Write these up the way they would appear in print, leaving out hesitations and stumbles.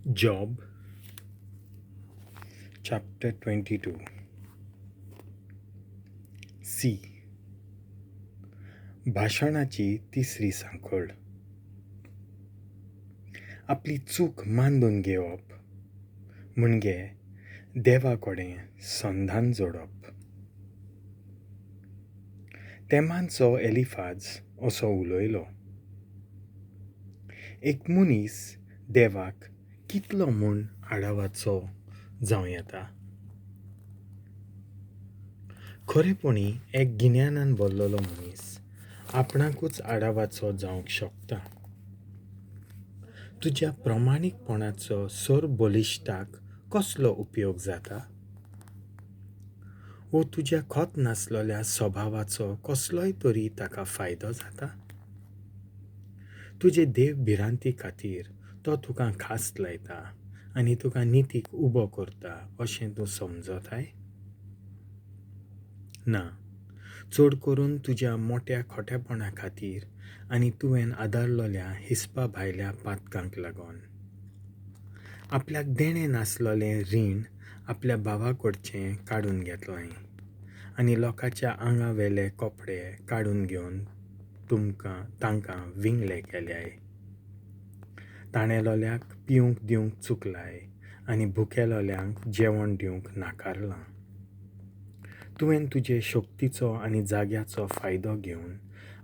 Job chapter 22. C. भाषणाची तिसरी सांखोळ. आपली चूक मांडून घेवप म्हणजे देवा कडेन sondhan जोडप. तेमांचो एलिफाज असो उलयलो. एक मनीस देवाक कितलो म्हूण आडावाचो जावं येता. खरेपणी एक गिन्यानान भरलेलो मनीस आपणाकूच आडावाचो जावंक शकता. तुज्या प्रमाणीकपणाचो सोर बलिश्टाक कसलो उपयोग जाता? वो तुज्या खोत नासलेल्या स्वभावाचो कसलोय तरी ताका फायदो जाता? तुजे देव भिरांती खातीर तो तुका खास लायता आनी तुका नितीक उबो करता अशें तूं समजताय? ना, चड करून तुज्या मोठ्या खोटेपणा खातीर आनी तुवें आदारलोल्या हिसपा भायल्या पातकांक लागून. आपल्याक देणें नासलोलें रीण आपल्या भावा कडचें काडून घेतलें आनी लोकांच्या आंगा वेले कपडे काडून घेवन तांकां विंगले केल्याय. ताणेलोल्याक पिवंक दिवंक चुकलाय आनी भुकेलोल्यांक जेवण दिवंक नाकारलां. तुवें तुजे शक्तीचो आनी जाग्याचो फायदो घेवन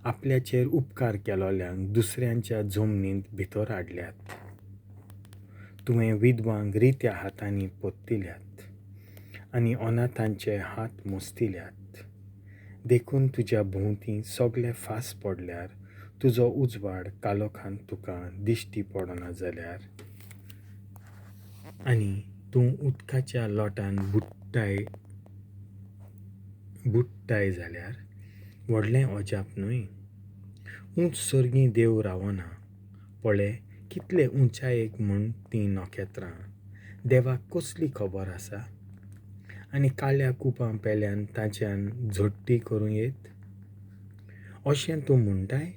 आपल्याचेर उपकार केलोल्यांक दुसऱ्यांच्या जमनींत भितर हाडल्यात. तुवें विधवांक रित्या हातांनी पोत्तिल्यात आनी अनाथांचे हात मोस्तिल्यात. देखून तुज्या भोंवती सगळे फास पडल्यार तुजो उजवाड कालोखान तुका दिश्टी पडना जाल्यार आनी तूं उदकाच्या लोटान बुडटाय जाल्यार व्हडलें अजाप न्हय. उंच सर्गी देव रावना. पळय कितले उंचायेक म्हूण तीं नखेत्रां. देवाक कसली खबर आसा? आनी काळ्या कुपां पेल्यान ताच्यान झडटी करूं येत अशें तूं म्हणटाय?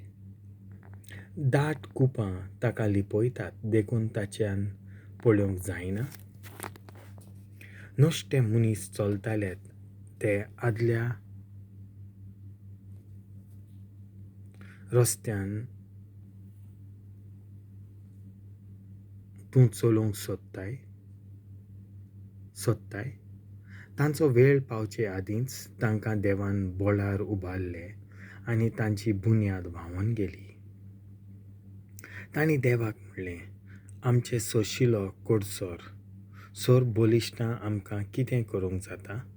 दाट कुपां ताका लिपयतात देखून ताच्यान पळोवंक जायना. नश्टे मनीस चलताले ते आदल्या रस्त्यान तूं चलोवंक सोदताय? तांचो वेळ पावचे आदींच तांकां देवान बोळार उबारले आनी तांची बुन्याद व्हांवून गेली. तांणी देवाक म्हणलें, आमचे सोशिलो कोडसोर, सोर बलिश्टां आमकां कितें करूंक जाता?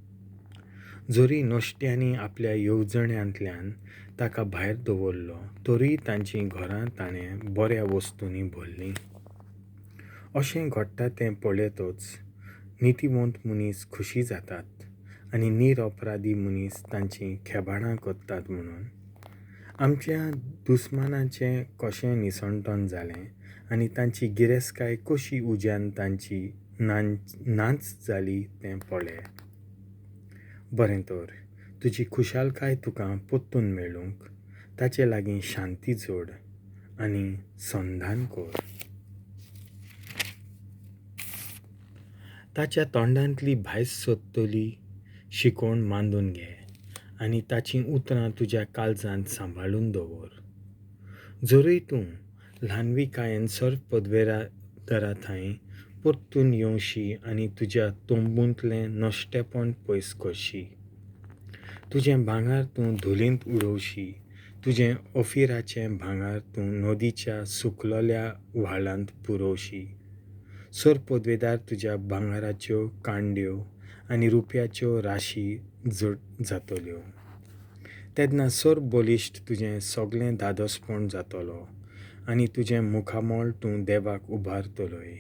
जरी नश्ट्यांनी आपल्या येवजण्यांतल्यान ताका भायर दवरलो तरी तांचीं घरां ताणें बऱ्या वस्तूंनी भरलीं. अशें घडटा तें पळयतच नितीवंत मनीस खुशी जातात आनी निरपराधी मनीस तांचीं खेबाणां करतात म्हणून. आमच्या दुस्मानाचें कशें निसंतन जालें आनी तांची गिरेस्तकाय कशी उज्यान तांची नांच जाली तें पळय. बरें तर, तुजी खुशालकाय तुका पोत्तून मेळूंक ताचे लागीं xanti जोड आनी sondhan कर. ताच्या तोंडांतली भायस सोदतली शिकोण मांडून घे आनी ताचीं उतरां तुज्या काळजांत सांबाळून दवर. जरी तूं ल्हानविकायेन सर्व पदवेदारा थंय परतून येवशी आनी तुज्या तोंबूंतलें नश्टेपण पयस करशी. तुजें भांगार तूं धुलींत उडोवशी. तुजें ओफिराचें भांगार तूं नदीच्या सुकलोल्या व्हाळांत पुरोवशी. सोर पदवेदार तुज्या भांगाराच्यो कांड्यो आनी रुप्याच्यो राशी जातल्यो. तेन्ना सोर बलिश्ट तुजें सगळें धादोसपण जातलो आनी तुजें मुखामोळ तूं देवाक उबारतलोय.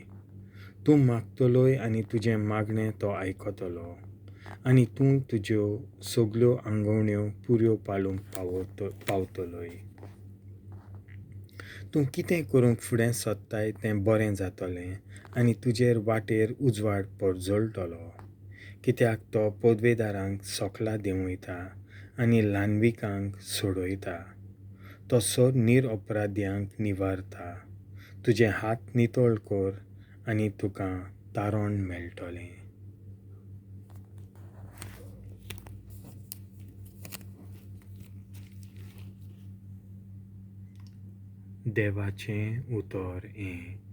तूं मागतलोय आनी तुजें मागणें तो आयकतलो आनी तूं तुज्यो सगल्यो आंगवण्यो पुऱ्यो पालूंक पावतलोय. तूं कितें करूंक फुडें सोदताय तें बरें जातलें आनी तुजेर वाटेर उजवाड परजळटलो. कित्याक तो पदवेदारांक सोकला देंवयता आनी ल्हानविकांक सोडयता. तो सोर निरपराध्यांक निवारता. तुजे हात नितळ कर आनी तुका तारण मेळटलें. देवाचें उतर हें